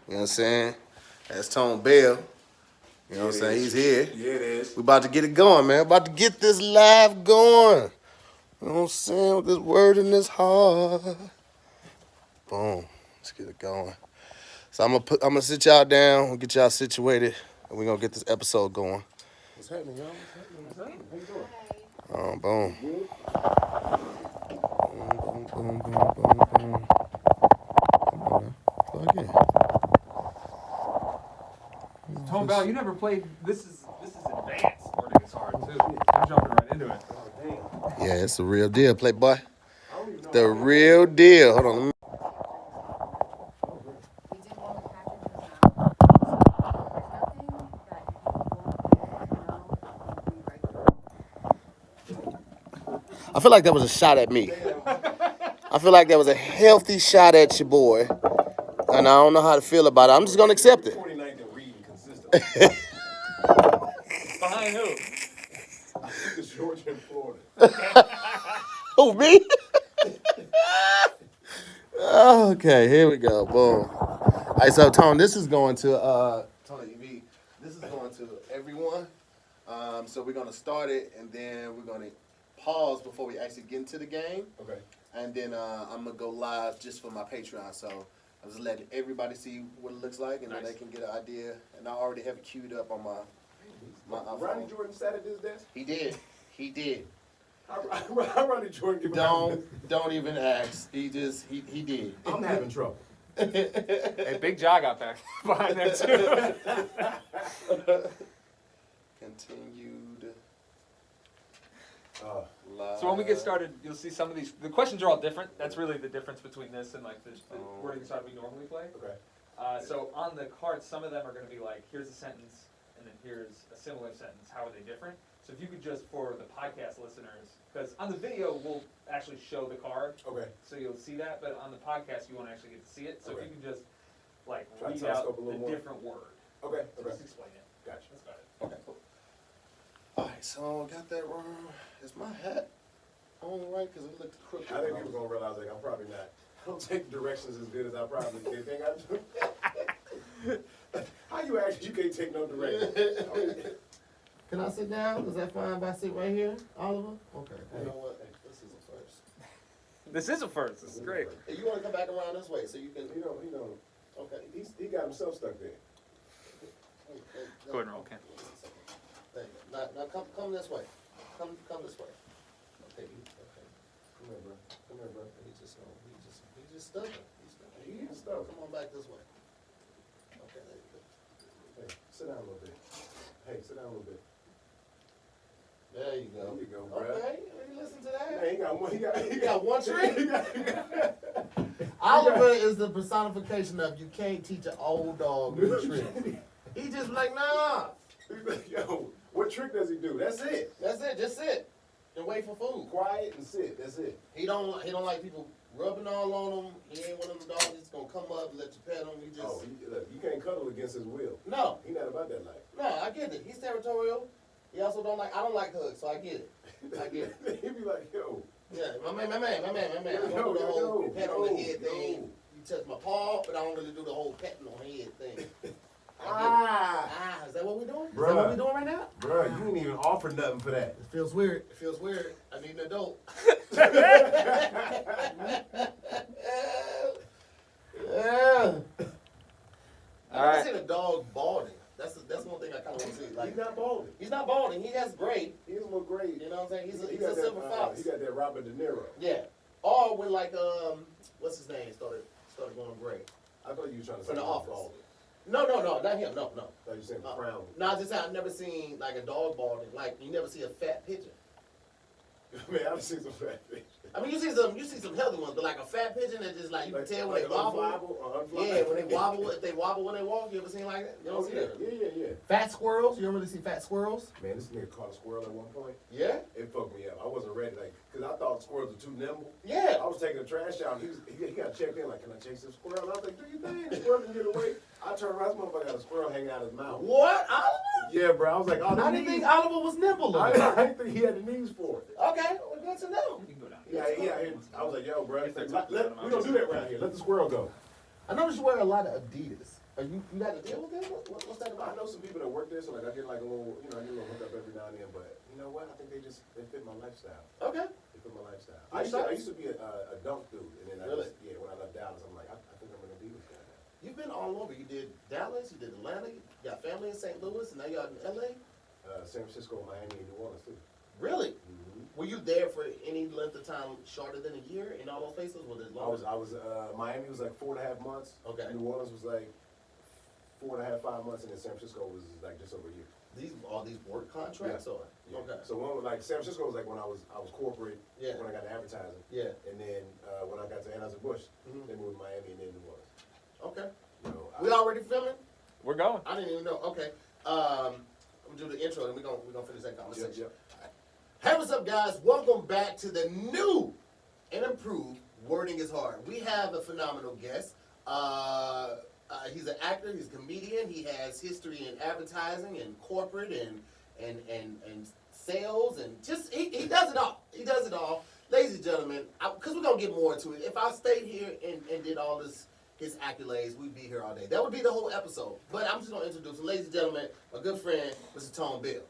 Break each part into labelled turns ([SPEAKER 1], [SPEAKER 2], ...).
[SPEAKER 1] You know what I'm saying? That's Tone Bell. You know what I'm saying? He's here.
[SPEAKER 2] Yeah, it is.
[SPEAKER 1] We about to get it going, man. About to get this live going. You know what I'm saying? With this word in this heart. Boom. Let's get it going. So I'm gonna sit y'all down. We'll get y'all situated, and we're gonna get this episode going.
[SPEAKER 2] What's happening, y'all? What's happening? How you doing?
[SPEAKER 1] Boom.
[SPEAKER 2] Good.
[SPEAKER 1] Boom, boom, boom, boom, boom. Come on now. Plug in.
[SPEAKER 3] Tone Bell, you never played. This is advanced learning guitar too. I'm jumping right into it.
[SPEAKER 2] Oh,
[SPEAKER 1] Yeah, it's the real deal, Playboy.
[SPEAKER 2] damn. I don't even know.
[SPEAKER 1] The real deal. Hold on. Let me...
[SPEAKER 4] We did one with Patrick just now. There's nothing that you won't know, be right.
[SPEAKER 1] I feel like that was a shot at me. I feel like that was a healthy shot at your boy. And I don't know how to feel about it. I'm just going to accept it.
[SPEAKER 2] 29th and reading consistently.
[SPEAKER 3] Behind who?
[SPEAKER 2] I think it's Georgia and Florida.
[SPEAKER 1] Who, me? Okay, here we go. Boom. All right, so Tone, this is going to Tony EV. This is going to everyone. So we're gonna start it, and then we're gonna pause before we actually get into the game,
[SPEAKER 2] Okay.
[SPEAKER 1] and then I'm gonna go live just for my Patreon. So I'm just letting everybody see what it looks like, and then they can get an idea. And I already have it queued up on my
[SPEAKER 2] Ronnie
[SPEAKER 1] iPhone.
[SPEAKER 2] Jordan sat at this desk?
[SPEAKER 1] He did.
[SPEAKER 2] How Ronnie Jordan give
[SPEAKER 1] Don't even ask. He did.
[SPEAKER 2] I'm having trouble.
[SPEAKER 3] Hey, Big Jaw got back behind there too.
[SPEAKER 1] Continued.
[SPEAKER 2] Uh,
[SPEAKER 3] So when we get started, you'll see some of these. The questions are all different. That's really the difference between this and like the wording side we normally play.
[SPEAKER 2] okay.
[SPEAKER 3] So on the cards, some of them are going to be like, here's a sentence, and then here's a similar sentence. How are they different? So if you could just, for the podcast listeners, because on the video we'll actually show the card,
[SPEAKER 2] Okay.
[SPEAKER 3] so you'll see that, but on the podcast you won't actually get to see it. So
[SPEAKER 2] Okay.
[SPEAKER 3] if you can just like
[SPEAKER 2] Try to
[SPEAKER 3] read out
[SPEAKER 2] telescope a
[SPEAKER 3] the
[SPEAKER 2] little more.
[SPEAKER 3] different word,
[SPEAKER 2] Okay.
[SPEAKER 3] so
[SPEAKER 2] Okay.
[SPEAKER 3] just explain it.
[SPEAKER 2] Gotcha.
[SPEAKER 3] That's about it.
[SPEAKER 1] Okay, cool. All right, so got that wrong. Is my hat on right? Because it looked crooked.
[SPEAKER 2] I think people gonna realize like I'm probably not. I don't take directions as good as I probably did. Think I do. How you actually? You can't take no directions. Okay.
[SPEAKER 1] Can I sit down? Is that fine if I sit right here, Oliver? Okay. You know what? Hey, this is a first.
[SPEAKER 3] This is a first. This is great.
[SPEAKER 1] Hey, you want to come back around this way so you can...
[SPEAKER 2] He don't.
[SPEAKER 1] Okay.
[SPEAKER 2] He got himself stuck there.
[SPEAKER 3] Go ahead and roll, Ken.
[SPEAKER 1] There you go. Now come this way. Come this way. Okay, okay.
[SPEAKER 2] Come here, bro. Come here, bro.
[SPEAKER 1] He just stuck. He's stuck.
[SPEAKER 2] He is stuck.
[SPEAKER 1] Come on back this way. Okay, there you go.
[SPEAKER 2] Hey, sit down a little bit. Hey, sit down a little bit.
[SPEAKER 1] There you go.
[SPEAKER 2] There you go, bro.
[SPEAKER 1] Okay, you listen to that.
[SPEAKER 2] Man, he got one.
[SPEAKER 1] He got one trick?
[SPEAKER 2] He got-
[SPEAKER 1] Oliver is the personification of you can't teach an old dog new tricks. He just like, nah.
[SPEAKER 2] Yo, what trick does he do? That's it.
[SPEAKER 1] That's it. Just sit and wait for food.
[SPEAKER 2] Quiet and sit. That's it.
[SPEAKER 1] He don't like people rubbing all on him. He ain't one of them dogs that's gonna come up and let you pet him. He just
[SPEAKER 2] Look, you can't cuddle against his will.
[SPEAKER 1] no.
[SPEAKER 2] He not about that life.
[SPEAKER 1] No, I get it. He's territorial. He also don't like. I don't like hugs, so I get it. I get it.
[SPEAKER 2] He be like, yo.
[SPEAKER 1] Yeah, my man. I don't do the whole pet on the head thing. You touch my paw, but I don't really do the whole petting on the head thing. Is that what we're doing? Is that what we're doing right now?
[SPEAKER 2] Bro, you didn't even offer nothing for that.
[SPEAKER 1] It feels weird. It feels weird. I need an adult. Yeah.
[SPEAKER 3] All right.
[SPEAKER 1] I seen a dog balding. That's one thing I kind of want to see. Like,
[SPEAKER 2] He's not balding.
[SPEAKER 1] he's not balding. He has gray.
[SPEAKER 2] He is a little gray.
[SPEAKER 1] You know what I'm saying? He's
[SPEAKER 2] He
[SPEAKER 1] a
[SPEAKER 2] got that,
[SPEAKER 1] silver fox.
[SPEAKER 2] He got that Robert De Niro.
[SPEAKER 1] Yeah. Or when like what's his name started going gray.
[SPEAKER 2] I thought you were trying to say
[SPEAKER 1] From the
[SPEAKER 2] he was
[SPEAKER 1] office.
[SPEAKER 2] balding.
[SPEAKER 1] No, not him. No.
[SPEAKER 2] I thought you were saying crown.
[SPEAKER 1] No, I just said I've never seen like a dog balding. Like you never see a fat pigeon.
[SPEAKER 2] Man, I've seen some fat fish.
[SPEAKER 1] I mean, you see some healthy ones, but like a fat pigeon that just like you can tell when they wobble.
[SPEAKER 2] Unflyable.
[SPEAKER 1] Yeah, when they wobble, if they wobble when they walk, you ever seen like that? You don't see that.
[SPEAKER 2] Yeah.
[SPEAKER 1] Fat squirrels, you don't really see fat squirrels.
[SPEAKER 2] Man, this nigga caught a squirrel at one point.
[SPEAKER 1] Yeah.
[SPEAKER 2] It fucked me up. I wasn't ready, like, cause I thought squirrels were too nimble.
[SPEAKER 1] Yeah.
[SPEAKER 2] I was taking the trash out. He got checked in, like, can I chase this squirrel? And I was like, do you think the squirrel can get away? I turned around, this motherfucker got a squirrel hanging out his mouth.
[SPEAKER 1] What, Oliver?
[SPEAKER 2] Yeah, bro. I was like, oh,
[SPEAKER 1] I didn't think Oliver was nimble.
[SPEAKER 2] I didn't think he had the knees for it.
[SPEAKER 1] Okay, well, good to know.
[SPEAKER 3] You can go down.
[SPEAKER 2] Yeah. I was like, yo, bro,
[SPEAKER 3] If they're
[SPEAKER 2] we
[SPEAKER 3] tough,
[SPEAKER 2] don't do that around here. Let the squirrel go.
[SPEAKER 1] I noticed you wear a lot of Adidas.
[SPEAKER 5] You got to deal with that? What's that
[SPEAKER 2] I
[SPEAKER 5] about?
[SPEAKER 2] know some people that work there, so like I get like a little, you know, I get a little hookup every now and then. But you know what? I think they fit my lifestyle.
[SPEAKER 5] Okay.
[SPEAKER 2] They fit my lifestyle.
[SPEAKER 5] You
[SPEAKER 2] I used to be a dunk dude, and then
[SPEAKER 5] Really?
[SPEAKER 2] when I left Dallas, I'm like, I think I'm gonna be this guy now.
[SPEAKER 5] You've been all over. You did Dallas, you did Atlanta, you got family in St. Louis, and now you're out in LA?
[SPEAKER 2] San Francisco, Miami, and New Orleans too.
[SPEAKER 5] Really?
[SPEAKER 2] Mm-hmm.
[SPEAKER 5] Were you there for any length of time shorter than a year in all those places? Was it longer?
[SPEAKER 2] I was Miami was like 4.5 months.
[SPEAKER 5] Okay.
[SPEAKER 2] New Orleans was like 4.5, 5 months, and then San Francisco was like just over a year.
[SPEAKER 5] All these work contracts or?
[SPEAKER 2] Yeah.
[SPEAKER 5] Okay.
[SPEAKER 2] So one was like San Francisco was like when I was corporate.
[SPEAKER 5] Yeah.
[SPEAKER 2] When I got to advertising.
[SPEAKER 5] Yeah.
[SPEAKER 2] And then when I got to Anheuser-Busch,
[SPEAKER 5] Mhm.
[SPEAKER 2] they moved to Miami and then New Orleans.
[SPEAKER 5] Okay.
[SPEAKER 2] You know,
[SPEAKER 5] We already filming?
[SPEAKER 3] We're going.
[SPEAKER 5] I didn't even know. Okay. I'm gonna do the intro and we're gonna finish that conversation.
[SPEAKER 2] Yep.
[SPEAKER 5] Hey, what's up, guys? Welcome back to the new and improved Wording is Hard. We have a phenomenal guest. He's an actor, he's a comedian, he has history in advertising and corporate and sales and just he does it all. He does it all. Ladies and gentlemen, because we're gonna get more into it. If I stayed here and did all his accolades, we'd be here all day. That would be the whole episode. But I'm just gonna introduce him. Ladies and gentlemen, my good friend, Mr. Tone Bill.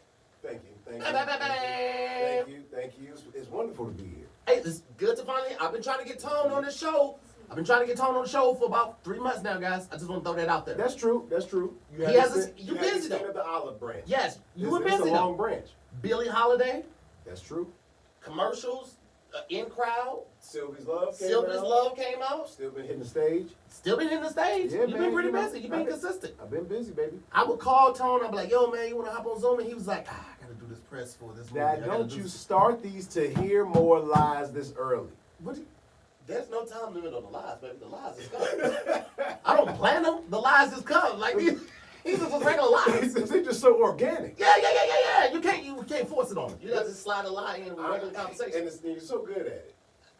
[SPEAKER 2] Thank you. Thank
[SPEAKER 5] Bam,
[SPEAKER 2] you.
[SPEAKER 5] bam, bam, bam.
[SPEAKER 2] Thank you. It's wonderful to be here.
[SPEAKER 5] Hey, it's good to finally. I've been trying to get Tone on this show. I've been trying to get Tone on the show for about 3 months now, guys. I just want to throw that out there.
[SPEAKER 2] That's true. You
[SPEAKER 5] He has
[SPEAKER 2] you
[SPEAKER 5] busy though.
[SPEAKER 2] of the olive branch.
[SPEAKER 5] Yes, you were
[SPEAKER 2] It's
[SPEAKER 5] busy
[SPEAKER 2] a long
[SPEAKER 5] though.
[SPEAKER 2] branch.
[SPEAKER 5] Billie Holiday,
[SPEAKER 2] That's true.
[SPEAKER 5] commercials, in crowd.
[SPEAKER 2] Sylvie's Love came
[SPEAKER 5] Sylvia's
[SPEAKER 2] out.
[SPEAKER 5] Love came out.
[SPEAKER 2] Still been hitting the stage.
[SPEAKER 5] Still been in the stage.
[SPEAKER 2] Yeah,
[SPEAKER 5] You've
[SPEAKER 2] man,
[SPEAKER 5] been pretty
[SPEAKER 2] you know,
[SPEAKER 5] busy. You've been consistent.
[SPEAKER 2] I've been busy, baby.
[SPEAKER 5] I would call Tone. I'd be like, yo, man, you want to hop on Zoom? And he was like, I got to do this press for this movie.
[SPEAKER 2] Now,
[SPEAKER 5] I gotta
[SPEAKER 2] don't
[SPEAKER 5] do
[SPEAKER 2] you
[SPEAKER 5] this."
[SPEAKER 2] start these to hear more lies this early.
[SPEAKER 5] What do you- There's no time limit on the lies, baby. The lies just come. I don't plan them. The lies just come. Like, these are just regular lies.
[SPEAKER 2] They're just so organic.
[SPEAKER 5] Yeah. You can't force it on me. You got to slide a lie in with regular conversation.
[SPEAKER 2] And you're so good at it.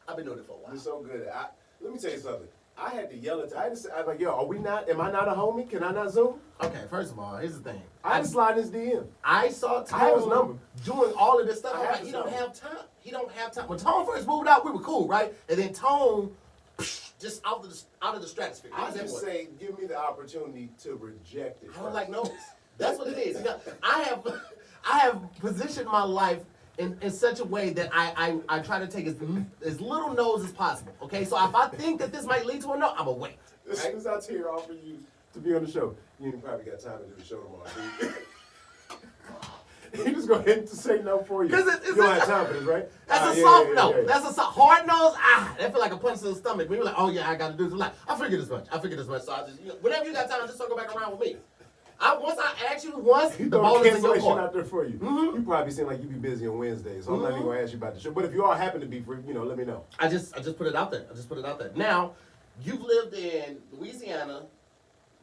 [SPEAKER 5] I've been doing it for a while.
[SPEAKER 2] You're so good at it. Let me tell you something. I had to yell at. I was like, yo, am I not a homie? Can I not Zoom?
[SPEAKER 5] Okay, first of all, here's the thing.
[SPEAKER 2] I had to slide his DM.
[SPEAKER 5] I saw Tone
[SPEAKER 2] I have his number.
[SPEAKER 5] doing all of this stuff.
[SPEAKER 2] I
[SPEAKER 5] I'm
[SPEAKER 2] have
[SPEAKER 5] like,
[SPEAKER 2] his
[SPEAKER 5] he don't
[SPEAKER 2] number.
[SPEAKER 5] have time. He don't have time. When Tone first moved out, we were cool, right? And then Tone, just out of the stratosphere. He
[SPEAKER 2] I
[SPEAKER 5] was
[SPEAKER 2] just
[SPEAKER 5] everywhere.
[SPEAKER 2] say, give me the opportunity to reject it.
[SPEAKER 5] I don't like no's. That's what it is. You know, I have positioned my life in such a way that I try to take as little no's as possible. Okay, so if I think that this might lead to a no, I'm gonna wait.
[SPEAKER 2] As soon as I here offer you to be on the show, you ain't probably got time to do the show tomorrow. He just go ahead and say no for you.
[SPEAKER 5] 'Cause
[SPEAKER 2] You don't have time for this, right?
[SPEAKER 5] That's a
[SPEAKER 2] Yeah,
[SPEAKER 5] soft
[SPEAKER 2] yeah,
[SPEAKER 5] no.
[SPEAKER 2] yeah.
[SPEAKER 5] That's a hard nose. That feel like a punch to the stomach. When you're like, oh yeah, I gotta do this. I'm like, I figured as much. So I just, whenever you got time, just circle back around with me. Once I ask you once,
[SPEAKER 2] He
[SPEAKER 5] the
[SPEAKER 2] throw
[SPEAKER 5] ball
[SPEAKER 2] a
[SPEAKER 5] is in your
[SPEAKER 2] cancellation out
[SPEAKER 5] court.
[SPEAKER 2] there for you.
[SPEAKER 5] Mhm.
[SPEAKER 2] You probably seem like you be busy on Wednesdays, so I'm not even gonna ask you about the show. But if you all happen to be free, let me know.
[SPEAKER 5] I just put it out there. Now, you've lived in Louisiana,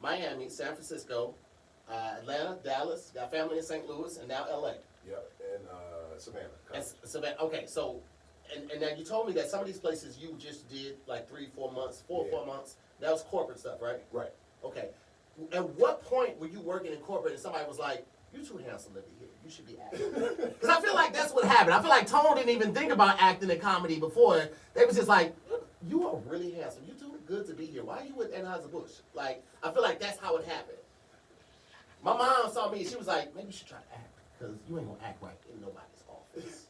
[SPEAKER 5] Miami, San Francisco, Atlanta, Dallas, got family in St. Louis, and now LA.
[SPEAKER 2] Yep, and Savannah.
[SPEAKER 5] And Savannah. Okay, so, and now you told me that some of these places you just did like 4 months. That was corporate stuff, right?
[SPEAKER 2] Right.
[SPEAKER 5] Okay. At what point were you working in corporate and somebody was like, "You're too handsome to be here. You should be acting"? Because I feel like that's what happened. I feel like Tone didn't even think about acting in comedy before. They was just like, "You are really handsome. You're too good to be here. Why are you with Anheuser-Busch?" Like, I feel like that's how it happened. My mom saw me. She was like, "Maybe you should try to act because you ain't gonna act right in nobody's office."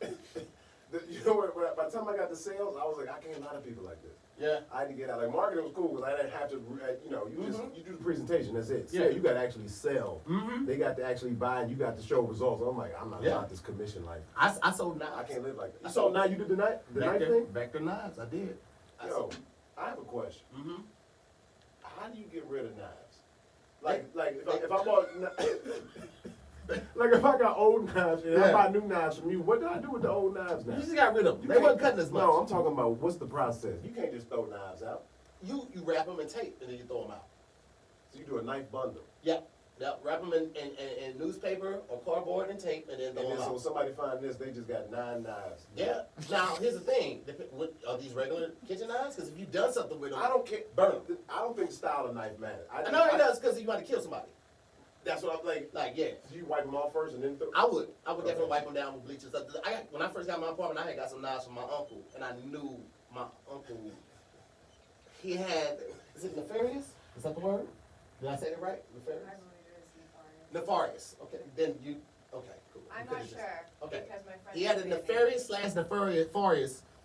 [SPEAKER 2] You know what? By the time I got the sales, I was like, I can't lie to people like this.
[SPEAKER 5] Yeah.
[SPEAKER 2] I had to get out. Like marketing was cool because I didn't have to. You do the presentation. That's it.
[SPEAKER 5] Yeah.
[SPEAKER 2] Yeah, you got to actually sell.
[SPEAKER 5] Mhm.
[SPEAKER 2] They got to actually buy, and you got to show results. I'm like, I'm not
[SPEAKER 5] Yeah.
[SPEAKER 2] about this commission life.
[SPEAKER 5] I sold knives.
[SPEAKER 2] I can't live like that. So now you did the knife thing.
[SPEAKER 5] Vector knives. I did.
[SPEAKER 2] Yo, I have a question.
[SPEAKER 5] Mm-hmm.
[SPEAKER 2] How do you get rid of knives? Like if I bought, like if I got old knives and I
[SPEAKER 5] Yeah.
[SPEAKER 2] buy new knives from you, what do I do with the old knives now?
[SPEAKER 5] You just got rid of them.
[SPEAKER 2] You
[SPEAKER 5] They
[SPEAKER 2] can't-
[SPEAKER 5] weren't cutting as much.
[SPEAKER 2] No, I'm talking about what's the process. You can't just throw knives out.
[SPEAKER 5] You wrap them in tape and then you throw them out.
[SPEAKER 2] So you do a knife bundle.
[SPEAKER 5] Yep. Wrap them in newspaper or cardboard and tape and then
[SPEAKER 2] And
[SPEAKER 5] throw
[SPEAKER 2] then
[SPEAKER 5] them
[SPEAKER 2] so when
[SPEAKER 5] out.
[SPEAKER 2] somebody find this, they just got 9 knives.
[SPEAKER 5] Yeah. Now here's the thing. Are these regular kitchen knives? Because if you've done something with them,
[SPEAKER 2] I don't care.
[SPEAKER 5] burn them.
[SPEAKER 2] I don't think style of knife matters.
[SPEAKER 5] I know it does because you want to kill somebody.
[SPEAKER 2] That's what I'm like.
[SPEAKER 5] Like, yeah.
[SPEAKER 2] Do you wipe them off first and then throw?
[SPEAKER 5] I would
[SPEAKER 2] Okay.
[SPEAKER 5] definitely wipe them down with bleach and stuff. When I first got my apartment, I had got some knives from my uncle, and I knew my uncle. He had, is it nefarious? Is that the word? Did I say that right?
[SPEAKER 4] I
[SPEAKER 5] Nefarious?
[SPEAKER 4] believe it is nefarious.
[SPEAKER 5] Nefarious. Okay, then you. Okay, cool.
[SPEAKER 4] I'm
[SPEAKER 5] You
[SPEAKER 4] not
[SPEAKER 5] could've just-
[SPEAKER 4] sure.
[SPEAKER 5] Okay.
[SPEAKER 4] Because my friend.
[SPEAKER 5] He had a nefarious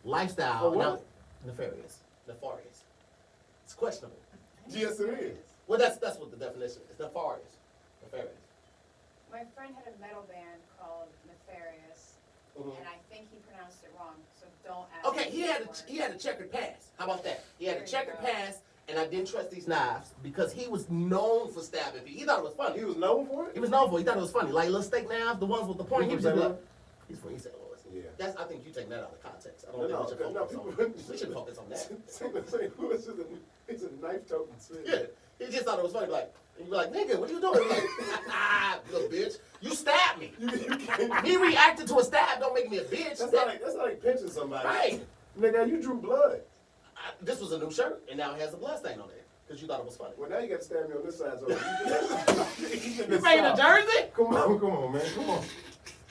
[SPEAKER 5] lifestyle.
[SPEAKER 2] Oh, what?
[SPEAKER 5] Now, nefarious. It's questionable.
[SPEAKER 2] Yes, it is.
[SPEAKER 5] Well, that's what the definition is. Nefarious.
[SPEAKER 4] My friend had a metal band called Nefarious,
[SPEAKER 5] Mhm.
[SPEAKER 4] and I think he pronounced it wrong. So don't ask.
[SPEAKER 5] Okay,
[SPEAKER 4] me
[SPEAKER 5] he had
[SPEAKER 4] anymore.
[SPEAKER 5] he had a checkered past. How about that? He had a
[SPEAKER 4] There you
[SPEAKER 5] checkered
[SPEAKER 4] go.
[SPEAKER 5] past, and I didn't trust these knives because he was known for stabbing people. He thought it was funny.
[SPEAKER 2] He was known for it?
[SPEAKER 5] He was known for it. He thought it was funny. Like little steak knives, the ones with the point.
[SPEAKER 2] He
[SPEAKER 5] He was
[SPEAKER 2] from
[SPEAKER 5] just
[SPEAKER 2] St.
[SPEAKER 5] like, he's from East St. Louis.
[SPEAKER 2] Yeah.
[SPEAKER 5] That's. I think you taking that out of context. I don't
[SPEAKER 2] No,
[SPEAKER 5] think
[SPEAKER 2] no,
[SPEAKER 5] we should
[SPEAKER 2] no,
[SPEAKER 5] focus
[SPEAKER 2] people
[SPEAKER 5] on.
[SPEAKER 2] wouldn't-
[SPEAKER 5] We should focus on that.
[SPEAKER 2] St. Louis is a knife-toting city.
[SPEAKER 5] Yeah, he just thought it was funny. Like, and you be like, nigga, what you doing? Like, little bitch, you stabbed me.
[SPEAKER 2] You can't.
[SPEAKER 5] He reacted to a stab. Don't make me a bitch.
[SPEAKER 2] That's not like pinching somebody.
[SPEAKER 5] Right.
[SPEAKER 2] Nigga, you drew blood.
[SPEAKER 5] This was a new shirt, and now it has a blood stain on it because you thought it was funny.
[SPEAKER 2] Well, now you got to stab me on this side. So you
[SPEAKER 5] You making a jersey?
[SPEAKER 2] Come on, man. Come on.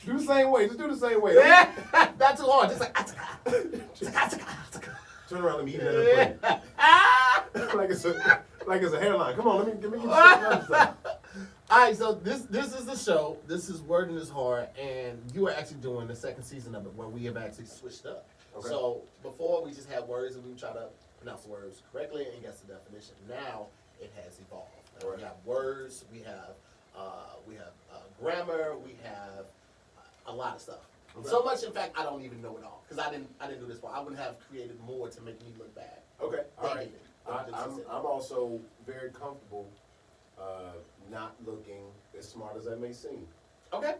[SPEAKER 2] Do the same way. Just do the same way.
[SPEAKER 5] Yeah, not too hard. Just like,
[SPEAKER 2] Turn around and eat that up.
[SPEAKER 5] ah!
[SPEAKER 2] like it's a hairline. Come on, let me get you the side.
[SPEAKER 5] All right, so this is the show. This is Word in His Heart, and you are actually doing the second season of it where we have actually switched up.
[SPEAKER 2] Okay.
[SPEAKER 5] So before we just had words and we would try to pronounce the words correctly and guess the definition. Now it has evolved. Now we have words, we have grammar, we have a lot of stuff.
[SPEAKER 2] Okay.
[SPEAKER 5] So much, in fact, I don't even know it all because I didn't do this part. I wouldn't have created more to make me look bad.
[SPEAKER 2] Okay, all
[SPEAKER 5] They
[SPEAKER 2] right.
[SPEAKER 5] did it.
[SPEAKER 2] I'm also very comfortable not looking as smart as I may seem.
[SPEAKER 5] Okay.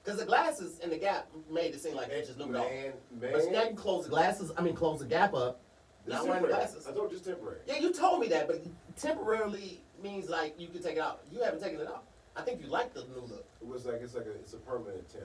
[SPEAKER 5] Because the glasses in the gap made it seem like you just knew it all.
[SPEAKER 2] Man,
[SPEAKER 5] But now you can close the gap up.
[SPEAKER 2] This
[SPEAKER 5] Not wearing the
[SPEAKER 2] temporary.
[SPEAKER 5] glasses.
[SPEAKER 2] I told you it's temporary.
[SPEAKER 5] Yeah, you told me that, but temporarily means like you can take it out. You haven't taken it out. I think you like the new look.
[SPEAKER 2] It's a permanent temp.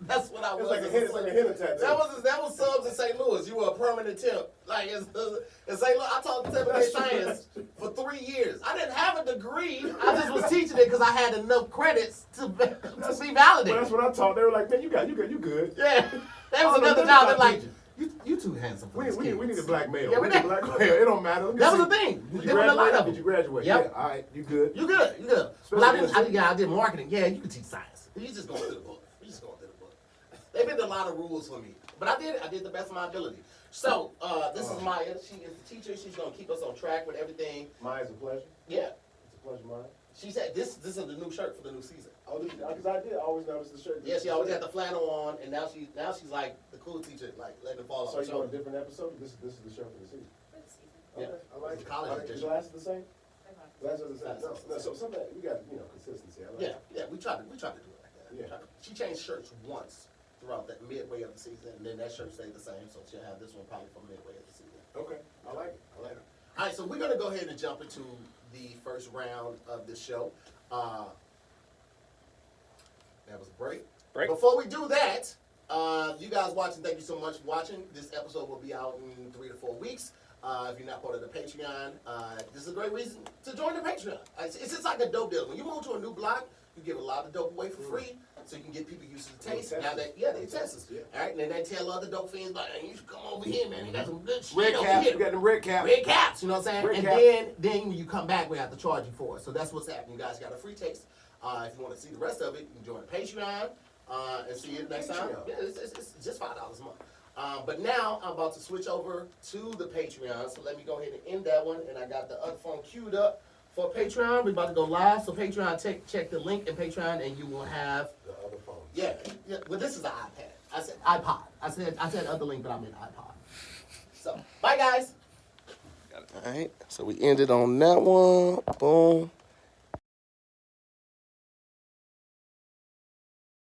[SPEAKER 5] That's what I was.
[SPEAKER 2] It's like a henna tattoo.
[SPEAKER 5] That was subs in St. Louis. You were a permanent temp. Like in St. Louis, I taught temporary science for 3 years. I didn't have a degree. I just was teaching it because I had enough credits to be
[SPEAKER 2] Well,
[SPEAKER 5] validated.
[SPEAKER 2] that's what I taught. They were like, man, you good.
[SPEAKER 5] Yeah, that was
[SPEAKER 2] Oh, no,
[SPEAKER 5] another
[SPEAKER 2] that's
[SPEAKER 5] job.
[SPEAKER 2] not
[SPEAKER 5] They're like,
[SPEAKER 2] teaching.
[SPEAKER 5] you too handsome for
[SPEAKER 2] We
[SPEAKER 5] these kids.
[SPEAKER 2] need a black male.
[SPEAKER 5] Yeah,
[SPEAKER 2] we need a black male. It don't matter. Let me
[SPEAKER 5] That was
[SPEAKER 2] see.
[SPEAKER 5] the thing.
[SPEAKER 2] Did you
[SPEAKER 5] There were a lot
[SPEAKER 2] graduate?
[SPEAKER 5] of
[SPEAKER 2] Did you graduate?
[SPEAKER 5] Yep.
[SPEAKER 2] Yeah. All right. You good?
[SPEAKER 5] You good. Well,
[SPEAKER 2] Especially
[SPEAKER 5] I did marketing. Yeah, you can teach science. You just going through the book. They've been a lot of rules for me, but I did the best of my ability. So this is Maya. She is the teacher. She's gonna keep us on track with everything.
[SPEAKER 2] Maya's a pleasure.
[SPEAKER 5] Yeah.
[SPEAKER 2] It's a pleasure, Maya.
[SPEAKER 5] She said this is the new shirt for the new season.
[SPEAKER 2] Oh, because I did always notice the shirt.
[SPEAKER 5] Yeah, she always had the flannel on, and now she's like the cool teacher, like letting it fall off
[SPEAKER 2] So
[SPEAKER 5] her
[SPEAKER 2] you doing a
[SPEAKER 5] shoulder.
[SPEAKER 2] different episode? This is the shirt for the season.
[SPEAKER 4] For the season.
[SPEAKER 5] Yeah.
[SPEAKER 2] Okay, I like
[SPEAKER 5] It's
[SPEAKER 2] it.
[SPEAKER 5] college
[SPEAKER 2] Are the
[SPEAKER 5] edition.
[SPEAKER 2] glasses the same?
[SPEAKER 4] They're not.
[SPEAKER 2] Glasses are the same.
[SPEAKER 5] Glasses
[SPEAKER 2] No,
[SPEAKER 5] the
[SPEAKER 2] so
[SPEAKER 5] same.
[SPEAKER 2] something we got consistency. I like
[SPEAKER 5] Yeah,
[SPEAKER 2] it.
[SPEAKER 5] yeah, we tried to do it like that.
[SPEAKER 2] Yeah.
[SPEAKER 5] She changed shirts once throughout that midway of the season, and then that shirt stayed the same, so she'll have this one probably for midway of the season.
[SPEAKER 2] Okay, I like it. I like it.
[SPEAKER 5] All right, so we're gonna go ahead and jump into the first round of this show. That was a break. Before we do that, you guys watching, thank you so much for watching. This episode will be out in 3 to 4 weeks. If you're not part of the Patreon, this is a great reason to join the Patreon. It's just like a dope deal. When you move to a new block, you give a lot of dope away for free, so you can get people used to the taste. Now they test us.
[SPEAKER 2] Yeah.
[SPEAKER 5] All right, and then they tell other dope fiends, like, hey, you should come over here, man. You got some good shit
[SPEAKER 2] Red
[SPEAKER 5] over
[SPEAKER 2] caps.
[SPEAKER 5] here.
[SPEAKER 2] We got the red caps.
[SPEAKER 5] Red caps, you know what I'm saying?
[SPEAKER 2] Red
[SPEAKER 5] And
[SPEAKER 2] cap.
[SPEAKER 5] then when you come back, we have to charge you for it. So that's what's happening. You guys got a free taste. If you want to see the rest of it, you can join Patreon and see it next time.
[SPEAKER 2] Patreon.
[SPEAKER 5] Yeah, it's just $5 a month. But now I'm about to switch over to the Patreon. So let me go ahead and end that one. And I got the other phone queued up for Patreon. We're about to go live. So Patreon, check the link in Patreon, and you will have.
[SPEAKER 2] The other phone.
[SPEAKER 5] Yeah. Well, this is an iPad. I said iPod. I said other link, but I meant iPod. So bye, guys.
[SPEAKER 1] All right. So we ended on that one. Boom.